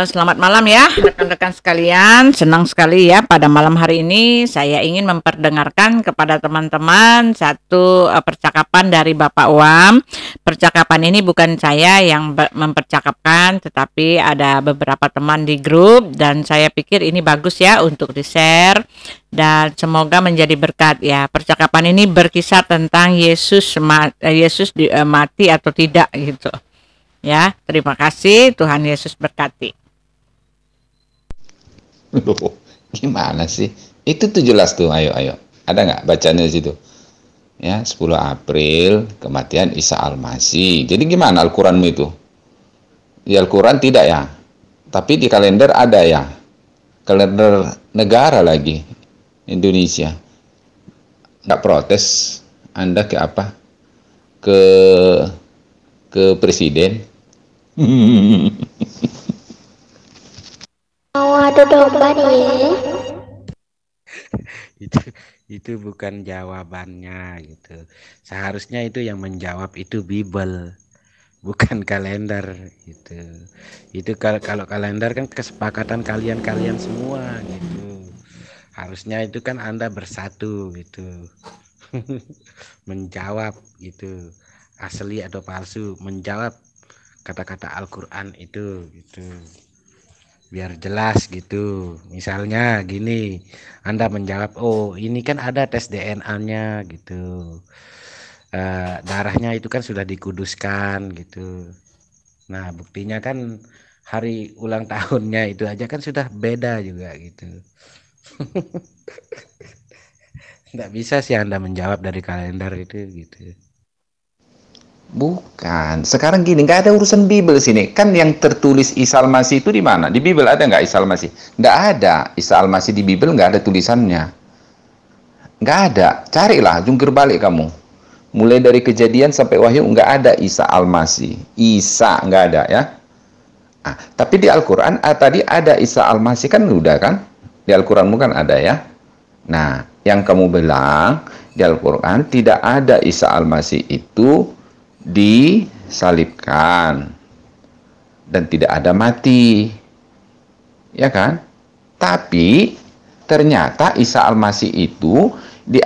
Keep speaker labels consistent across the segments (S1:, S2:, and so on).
S1: Selamat malam ya rekan-rekan sekalian. Senang sekali ya pada malam hari ini saya ingin memperdengarkan kepada teman-teman satu percakapan dari Bapak Wam. Percakapan ini bukan saya yang mempercakapkan, tetapi ada beberapa teman di grup dan saya pikir ini bagus ya untuk di-share dan semoga menjadi berkat ya. Percakapan ini berkisah tentang Yesus mati atau tidak gitu. Ya, terima kasih. Tuhan Yesus berkati.
S2: Loh, gimana sih? Itu tuh jelas tuh, ayo. Ada nggak bacanya di situ? Ya, 10 April kematian Isa Al-Masih. Jadi gimana Al-Quranmu itu? Di Al-Quran tidak ya? Tapi di kalender ada ya? Kalender negara lagi, Indonesia. Nggak protes? Anda ke apa? Ke presiden?
S3: Mau adu domba nih.
S4: itu bukan jawabannya gitu. Seharusnya itu yang menjawab itu Bible, bukan kalender gitu. Itu kalau kalender kan kesepakatan kalian semua gitu. Harusnya itu kan Anda bersatu gitu. Menjawab gitu. Asli atau palsu, menjawab kata-kata Al-Qur'an itu gitu. Biar jelas gitu. Misalnya gini, Anda menjawab, oh ini kan ada tes DNA-nya gitu. Darahnya itu kan sudah dikuduskan gitu. Nah buktinya kan hari ulang tahunnya itu aja kan sudah beda juga gitu. Nggak bisa sih Anda menjawab dari kalender itu gitu.
S2: Bukan. Sekarang gini, nggak ada urusan Bible sini. Kan yang tertulis Isa Al-Masih itu di mana? Di Bible ada nggak Isa Al-Masih? Nggak ada. Isa Al-Masih di Bible nggak ada tulisannya. Nggak ada. Carilah, jungkir balik kamu. Mulai dari Kejadian sampai Wahyu nggak ada Isa Al-Masih. Isa nggak ada ya. Tapi di Al-Quran tadi ada Isa Al-Masih kan udah kan? Di Al-Quranmu kan ada ya. Nah, yang kamu bilang di Al-Quran tidak ada Isa Al-Masih itu disalibkan dan tidak ada mati, ya kan? Tapi ternyata Isa Al-Masih itu di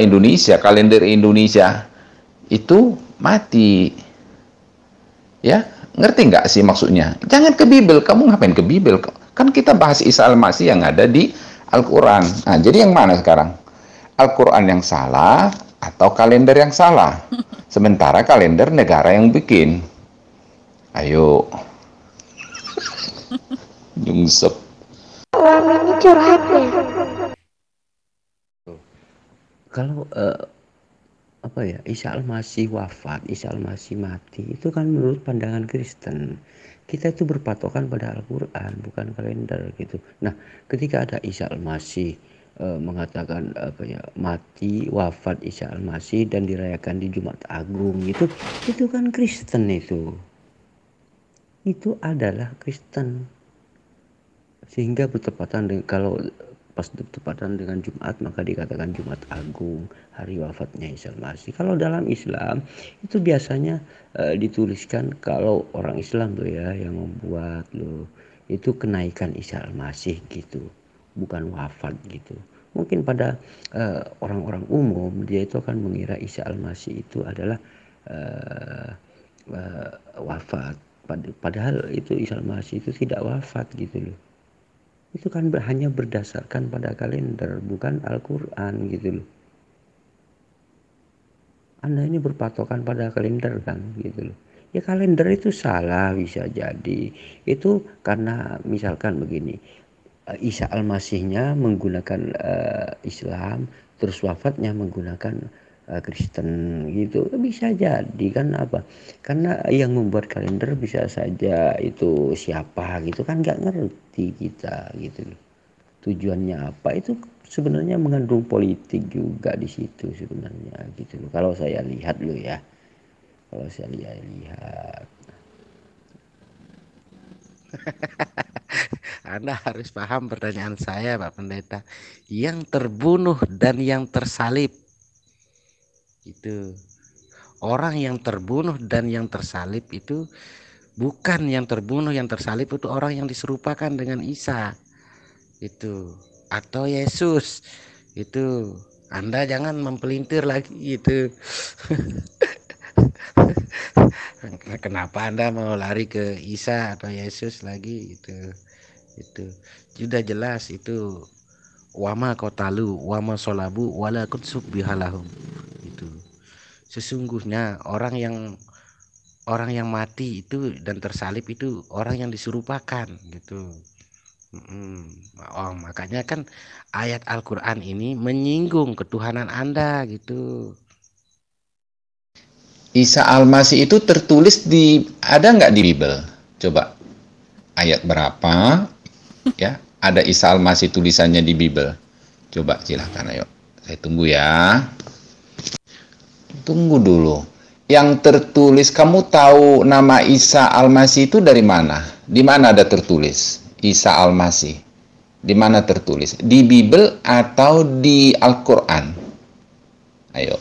S2: Indonesia, kalender Indonesia itu mati, ya. Ngerti nggak sih maksudnya? Jangan ke Bible, kamu ngapain ke Bible? Kan kita bahas Isa Al-Masih yang ada di Al-Quran. Nah, jadi yang mana sekarang? Al-Quran yang salah atau kalender yang salah? Sementara kalender negara yang bikin. Ayo. Nyungsep.
S3: Ini curhatnya.
S5: Kalau Isa Al-Masih wafat, Isa Al-Masih mati, itu kan menurut pandangan Kristen. Kita itu berpatokan pada Al-Quran, bukan kalender gitu. Nah, ketika ada Isa Al-Masih mengatakan mati, wafat Isa Al-Masih dan dirayakan di Jumat Agung, itu kan Kristen itu. Itu adalah Kristen. Sehingga bertepatan dengan, kalau pas bertepatan dengan Jumat maka dikatakan Jumat Agung, hari wafatnya Isa Al-Masih. Kalau dalam Islam itu biasanya dituliskan, kalau orang Islam tuh ya yang membuat itu kenaikan Isa Al-Masih gitu, bukan wafat gitu. Mungkin pada orang-orang umum dia itu akan mengira Isa Al-Masih itu adalah wafat, padahal itu Isa Al-Masih itu tidak wafat gitu loh. Itu kan hanya berdasarkan pada kalender, bukan Al-Quran gitu loh. Anda ini berpatokan pada kalender kan gitu loh. Ya kalender itu salah bisa jadi. Itu karena misalkan begini, Isa Al-Masihnya menggunakan Islam, terus wafatnya menggunakan Kristen gitu, bisa jadi kan apa? Karena yang membuat kalender bisa saja itu siapa gitu kan, nggak ngerti kita gitu loh. Tujuannya apa itu sebenarnya mengandung politik juga di situ sebenarnya gitu loh. Kalau saya lihat loh ya, kalau saya lihat.
S4: Anda harus paham pertanyaan saya, Pak Pendeta. Yang terbunuh dan yang tersalib itu, orang yang terbunuh dan yang tersalib itu Bukan yang terbunuh, yang tersalib itu orang yang diserupakan dengan Isa itu, atau Yesus itu. Anda jangan mempelintir lagi itu. Kenapa Anda mau lari ke Isa atau Yesus lagi itu sudah jelas itu. Wama kotalu wama solabu wala kutsub bihalahum itu. Sesungguhnya orang yang mati itu dan tersalib itu orang yang diserupakan gitu. Oh, makanya kan ayat Al-Quran ini menyinggung ketuhanan Anda gitu.
S2: Isa Al-Masih itu tertulis ada nggak di Bible? Coba ayat berapa ya ada Isa Al-Masih tulisannya di Bible? Coba silahkan, ayo. Saya tunggu ya. Tunggu dulu. Yang tertulis, kamu tahu nama Isa Al-Masih itu dari mana? Di mana ada tertulis Isa Al-Masih? Di mana tertulis? Di Bible atau di Al-Quran? Ayo.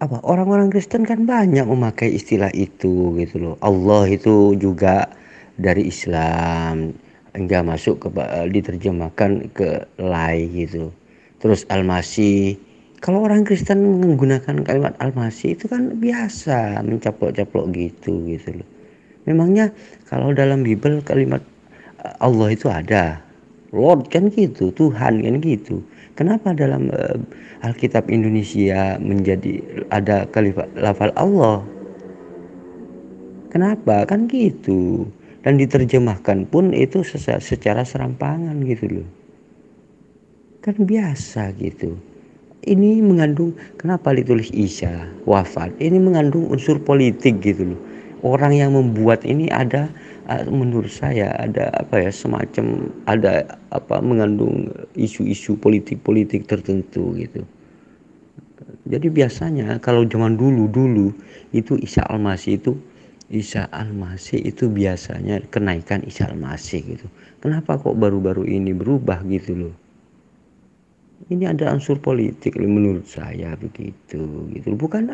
S5: Apa orang-orang Kristen kan banyak memakai istilah itu gitu loh. Allah itu juga dari Islam, enggak masuk ke diterjemahkan ke lai gitu. Terus Al-Masih, kalau orang Kristen menggunakan kalimat Al-Masih itu kan biasa mencaplok-caplok gitu loh. Memangnya kalau dalam Bible kalimat Allah itu ada, Lord kan gitu, Tuhan kan gitu. Kenapa dalam Alkitab Indonesia menjadi ada kalimat lafal Allah? Kenapa kan gitu? Dan diterjemahkan pun itu secara serampangan gitu loh. Kan biasa gitu. Ini mengandung, kenapa ditulis Isa wafat? Ini mengandung unsur politik gitu loh. Orang yang membuat ini ada, menurut saya ada semacam ada mengandung isu-isu politik tertentu gitu. Jadi biasanya kalau zaman dulu itu Isa Al-Masih itu biasanya kenaikan Isa Al-Masih gitu. Kenapa kok baru-baru ini berubah gitu loh? Ini ada unsur politik menurut saya begitu gitu. Bukan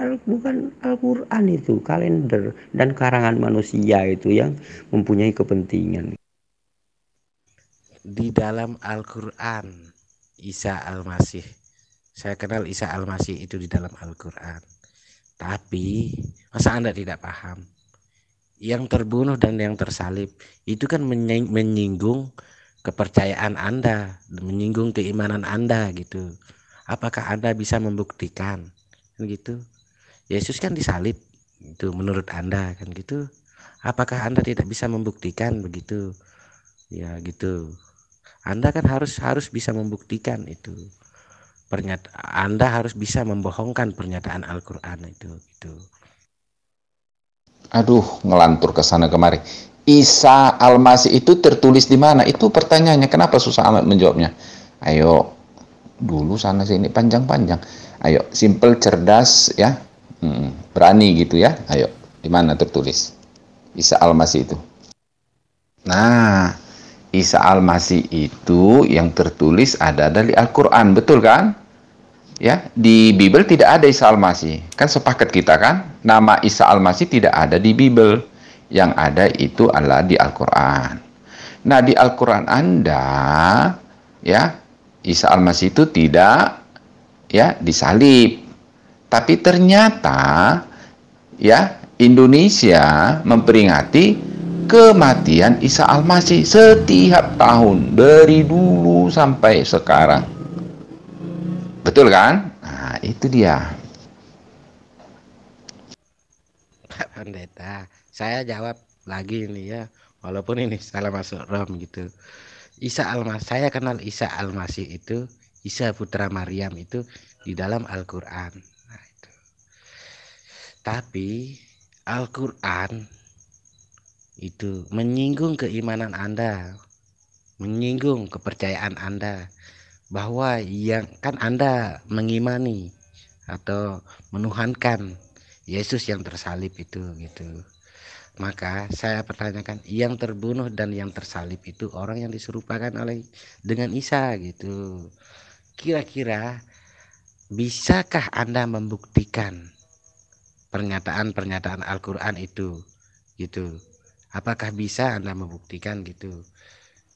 S5: Al-Qur'an itu, kalender dan karangan manusia itu yang mempunyai kepentingan.
S4: Di dalam Al-Quran Isa Al-Masih, saya kenal Isa Al-Masih itu di dalam Al-Quran. Tapi masa Anda tidak paham? Yang terbunuh dan yang tersalib itu kan menyinggung kepercayaan Anda, menyinggung keimanan Anda gitu. Apakah Anda bisa membuktikan kan gitu? Yesus kan disalib itu menurut Anda kan gitu. Apakah Anda tidak bisa membuktikan begitu? Ya gitu. Anda kan harus bisa membuktikan itu. Anda harus bisa membohongkan pernyataan Al-Qur'an itu gitu.
S2: Aduh, ngelantur ke sana kemari. Isa Al-Masih itu tertulis di mana? Itu pertanyaannya. Kenapa susah amat menjawabnya? Ayo, dulu sana sini panjang-panjang. Ayo, simple, cerdas ya. Berani gitu ya. Ayo, di mana tertulis Isa Al-Masih itu? Nah, Isa Al-Masih itu yang tertulis ada dari Al-Quran, betul kan? Ya, di Bible tidak ada Isa Al-Masih. Kan sepakat kita kan? Nama Isa Al-Masih tidak ada di Bible. Yang ada itu adalah di Al-Quran. Nah, di Al-Quran Anda, ya, Isa Al-Masih itu tidak ya disalib. Tapi ternyata ya Indonesia memperingati kematian Isa Al-Masih setiap tahun dari dulu sampai sekarang. Betul kan? Nah, itu dia.
S4: Pak Pendeta, saya jawab lagi ini ya, walaupun ini salah masuk rom gitu. Saya kenal Isa Al-Masih itu, Isa putra Maryam itu di dalam Al-Qur'an. Nah, itu. Tapi Al-Qur'an itu menyinggung keimanan Anda, menyinggung kepercayaan Anda, bahwa yang kan Anda mengimani atau menuhankan Yesus yang tersalib itu gitu. Maka saya pertanyakan, yang terbunuh dan yang tersalib itu orang yang diserupakan dengan Isa gitu. Kira-kira bisakah Anda membuktikan pernyataan-pernyataan Al-Qur'an itu gitu. Apakah bisa Anda membuktikan gitu?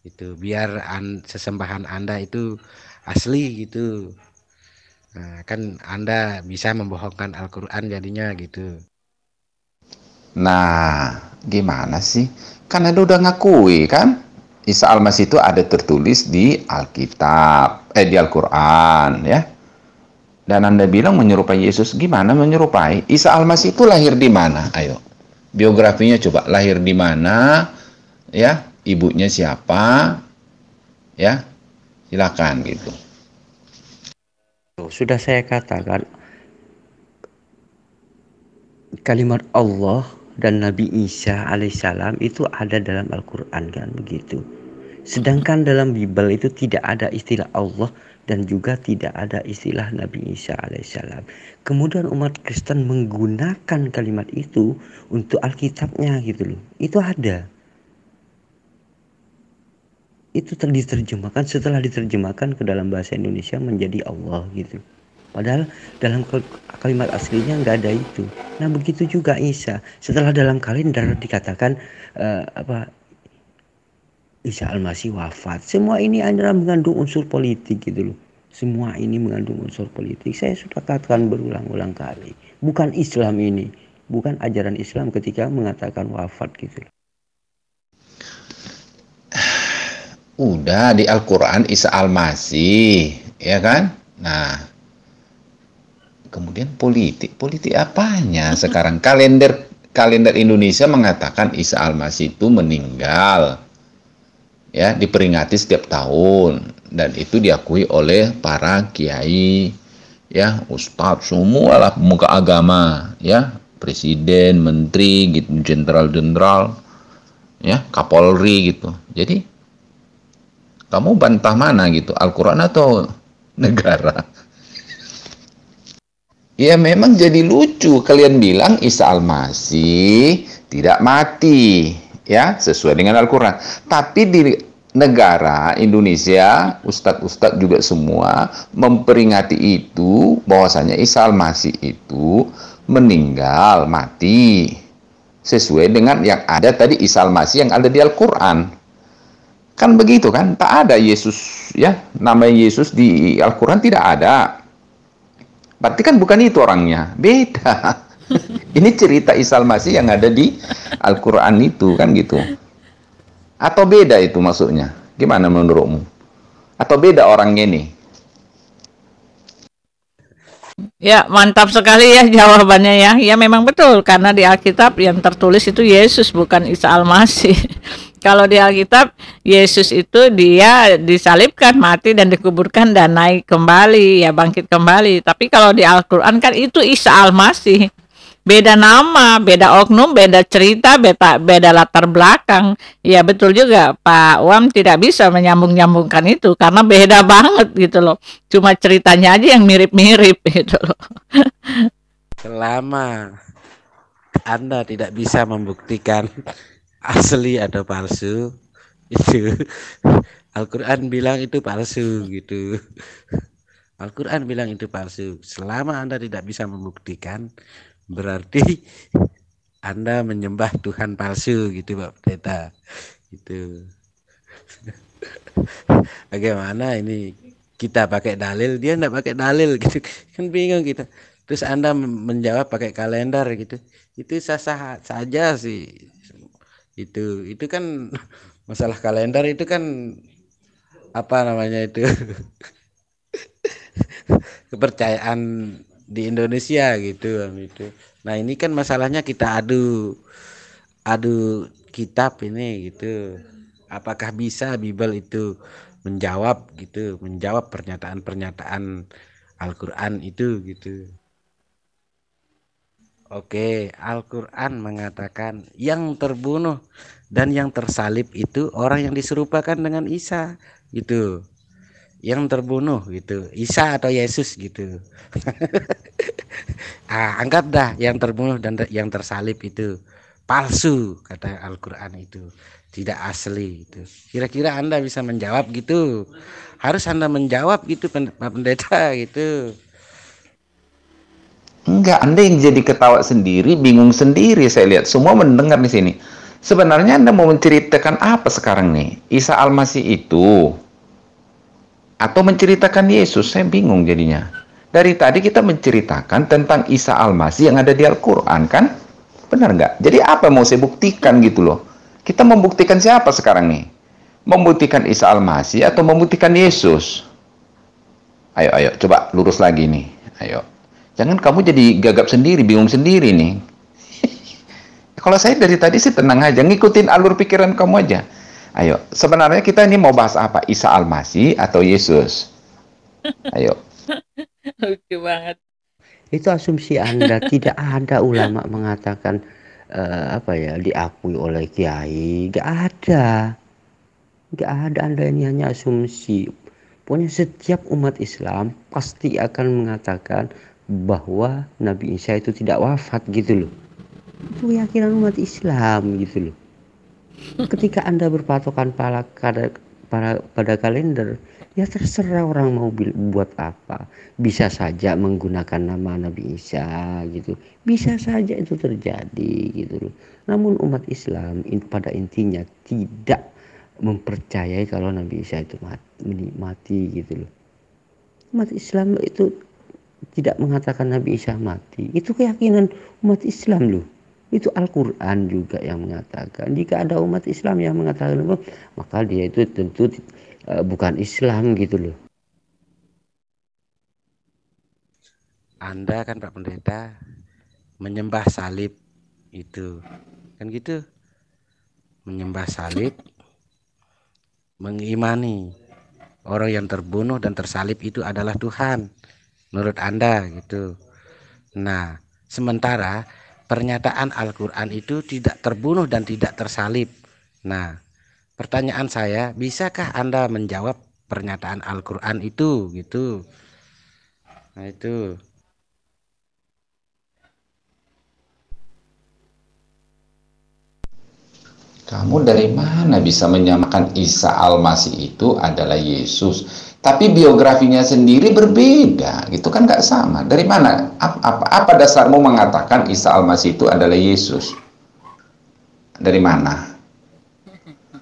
S4: Itu biar sesembahan Anda itu asli gitu. Nah, kan Anda bisa membohongkan Al-Qur'an jadinya gitu.
S2: Nah, gimana sih? Kan Anda udah ngakui kan? Isa Al-Masih itu ada tertulis di Alkitab, di Al-Quran ya. Dan Anda bilang menyerupai Yesus, gimana menyerupai? Isa Al-Masih itu lahir di mana? Ayo, biografinya coba, lahir di mana? Ya, ibunya siapa? Ya, silakan gitu.
S5: Sudah saya katakan, kalimat Allah dan Nabi Isa alaihissalam itu ada dalam Al-Quran, kan begitu. Sedangkan dalam Bible itu tidak ada istilah Allah dan juga tidak ada istilah Nabi Isa alaihissalam. Kemudian umat Kristen menggunakan kalimat itu untuk Alkitabnya gitu loh. Itu ada. Itu diterjemahkan, setelah diterjemahkan ke dalam bahasa Indonesia menjadi Allah gitu. Padahal dalam kalimat aslinya nggak ada itu. Nah begitu juga Isa. Setelah dalam kalender dikatakan Isa Al-Masih wafat. Semua ini adalah mengandung unsur politik gitu loh. Semua ini mengandung unsur politik. Saya sudah katakan berulang-ulang kali. Bukan Islam ini. Bukan ajaran Islam ketika mengatakan wafat gitu loh.
S2: Udah di Al-Quran Isa Al-Masih, ya kan? Nah, kemudian politik apanya sekarang? Kalender Indonesia mengatakan Isa Al-Masih itu meninggal, ya, diperingati setiap tahun, dan itu diakui oleh para kiai, ya, ustadz, semua lah pemuka agama, ya, presiden, menteri, gitu, jenderal, ya, kapolri gitu. Jadi kamu bantah mana gitu, Al-Quran atau negara? Ya memang jadi lucu kalian bilang Isa Al-Masih tidak mati, ya, sesuai dengan Al-Quran. Tapi di negara Indonesia, ustadz-ustadz juga semua memperingati itu, bahwasanya Isa Al-Masih itu meninggal, mati, sesuai dengan yang ada tadi Isa Al-Masih yang ada di Al-Quran. Kan begitu kan? Tak ada Yesus, ya, nama Yesus di Al-Quran tidak ada. Berarti kan bukan itu orangnya, beda. Ini cerita Isa Al-Masih yang ada di Al-Quran itu, kan gitu. Atau beda itu maksudnya? Gimana menurutmu? Atau beda orangnya nih?
S1: Ya, mantap sekali ya jawabannya ya. Ya memang betul, karena di Alkitab yang tertulis itu Yesus, bukan Isa Al-Masih. Kalau di Alkitab, Yesus itu dia disalibkan, mati dan dikuburkan dan naik kembali, ya bangkit kembali. Tapi kalau di Al-Quran kan itu Isa Al-Masih. Beda nama, beda oknum, beda cerita, beda latar belakang. Ya betul juga, Pak Wam tidak bisa menyambung-nyambungkan itu karena beda banget gitu loh. Cuma ceritanya aja yang mirip-mirip gitu loh.
S4: Selama Anda tidak bisa membuktikan asli atau palsu, itu Al-Quran bilang itu palsu gitu. Al-Quran bilang itu palsu. Selama Anda tidak bisa membuktikan, berarti Anda menyembah Tuhan palsu gitu, Pak Pendeta. Gitu. Bagaimana ini kita pakai dalil, dia enggak pakai dalil gitu. Kan bingung kita. Terus Anda menjawab pakai kalender gitu. Itu sah-sah saja sih. Itu kan masalah kalender itu kan apa namanya itu? Kepercayaan di Indonesia gitu. Nah ini kan masalahnya kita adu kitab ini gitu. Apakah bisa Bible itu menjawab pernyataan-pernyataan Al-Quran itu gitu. Oke, Al-Quran mengatakan yang terbunuh dan yang tersalib itu orang yang diserupakan dengan Isa gitu. Yang terbunuh gitu, Isa atau Yesus gitu. Anggap dah yang terbunuh dan yang tersalib itu palsu, kata Al-Quran itu, tidak asli itu. Kira-kira Anda bisa menjawab gitu? Harus Anda menjawab gitu, Pak Pendeta gitu.
S2: Enggak, Anda yang jadi ketawa sendiri, bingung sendiri. Saya lihat semua mendengar di sini. Sebenarnya Anda mau menceritakan apa sekarang nih? Isa Al-Masih itu atau menceritakan Yesus? Saya bingung jadinya. Dari tadi kita menceritakan tentang Isa Al-Masih yang ada di Al-Quran, kan? Benar nggak? Jadi apa mau saya buktikan gitu loh? Kita membuktikan siapa sekarang nih? Membuktikan Isa Al-Masih atau membuktikan Yesus? Ayo, coba lurus lagi nih. Ayo. Jangan kamu jadi gagap sendiri, bingung sendiri nih. Kalau saya dari tadi sih tenang aja, ngikutin alur pikiran kamu aja. Ayo, sebenarnya kita ini mau bahas apa? Isa Al-Masih atau Yesus? Ayo.
S1: Lucu banget.
S5: Itu asumsi Anda. Tidak ada ulama mengatakan diakui oleh kiai. Gak ada. Anda, ini hanya asumsi. Pokoknya setiap umat Islam pasti akan mengatakan bahwa Nabi Isa itu tidak wafat gitu loh. Itu keyakinan umat Islam gitu loh. Ketika Anda berpatokan pada kalender, ya terserah orang mau buat apa. Bisa saja menggunakan nama Nabi Isa gitu. Bisa saja itu terjadi gitu loh. Namun umat Islam pada intinya tidak mempercayai kalau Nabi Isa itu mati gitu loh. Umat Islam itu tidak mengatakan Nabi Isa mati. Itu keyakinan umat Islam loh. Itu Al-Quran juga yang mengatakan. Jika ada umat Islam yang mengatakan maka dia itu tentu bukan Islam gitu loh.
S4: Anda kan Pak Pendeta menyembah salib itu. Kan gitu. Menyembah salib, mengimani orang yang terbunuh dan tersalib itu adalah Tuhan. Menurut Anda gitu. Nah, sementara pernyataan Al-Quran itu tidak terbunuh dan tidak tersalib. Nah, pertanyaan saya, bisakah Anda menjawab pernyataan Al-Quran itu gitu? Nah, itu.
S2: Kamu dari mana bisa menyamakan Isa Al-Masih itu adalah Yesus? Tapi biografinya sendiri berbeda, gitu kan nggak sama. Dari mana? Apa dasarmu mengatakan Isa Al-Masih itu adalah Yesus? Dari mana?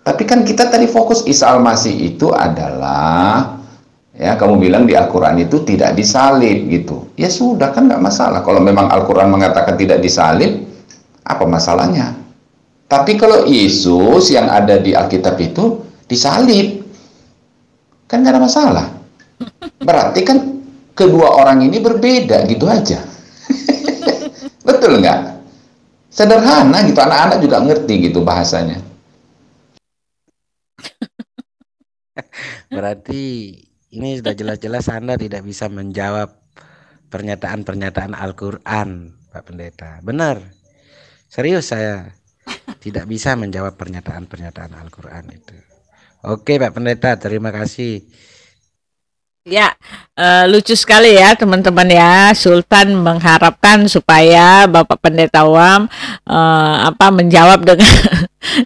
S2: Tapi kan kita tadi fokus Isa Al-Masih itu adalah, ya kamu bilang di Al-Quran itu tidak disalib gitu. Ya sudah kan nggak masalah. Kalau memang Al-Quran mengatakan tidak disalib, apa masalahnya? Tapi kalau Yesus yang ada di Alkitab itu disalib, kan nggak ada masalah. Berarti kan kedua orang ini berbeda gitu aja. Betul nggak? Sederhana gitu, anak-anak juga ngerti gitu bahasanya.
S4: Berarti ini sudah jelas-jelas Anda tidak bisa menjawab pernyataan-pernyataan Al-Quran, Pak Pendeta. Benar, serius saya tidak bisa menjawab pernyataan-pernyataan Al-Quran itu. Oke Pak Pendeta, terima kasih.
S1: Ya, lucu sekali ya teman-teman ya. Sultan mengharapkan supaya Bapak Pendeta Wam menjawab dengan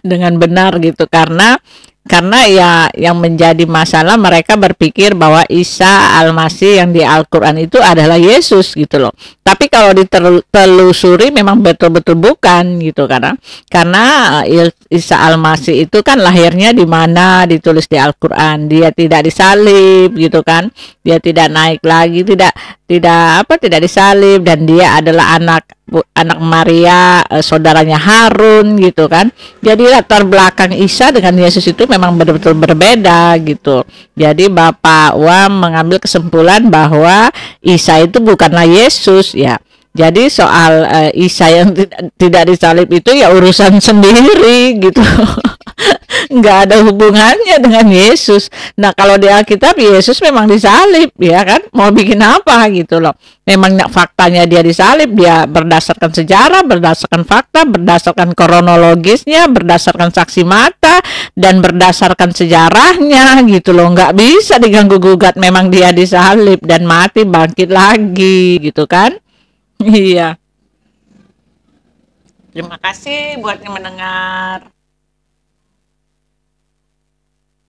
S1: dengan benar gitu, karena ya yang menjadi masalah mereka berpikir bahwa Isa Al-Masih yang di Al-Quran itu adalah Yesus gitu loh. Tapi kalau ditelusuri memang betul-betul bukan gitu, karena Isa Al-Masih itu kan lahirnya di mana ditulis di Al-Quran, dia tidak disalib gitu kan. Dia tidak naik lagi, tidak disalib, dan dia adalah anak Maria, saudaranya Harun gitu kan. Jadi latar belakang Isa dengan Yesus itu memang betul-betul berbeda gitu. Jadi Bapak Wam mengambil kesimpulan bahwa Isa itu bukanlah Yesus ya. Jadi soal Isa yang tidak disalib itu ya urusan sendiri gitu. Nggak ada hubungannya dengan Yesus. Nah kalau di Alkitab Yesus memang disalib ya kan, mau bikin apa gitu loh. Memang faktanya dia disalib, dia berdasarkan sejarah, berdasarkan fakta, berdasarkan kronologisnya, berdasarkan saksi mata, dan berdasarkan sejarahnya gitu loh. Nggak bisa diganggu gugat, memang dia disalib dan mati bangkit lagi gitu kan. Iya. Terima kasih buat yang mendengar.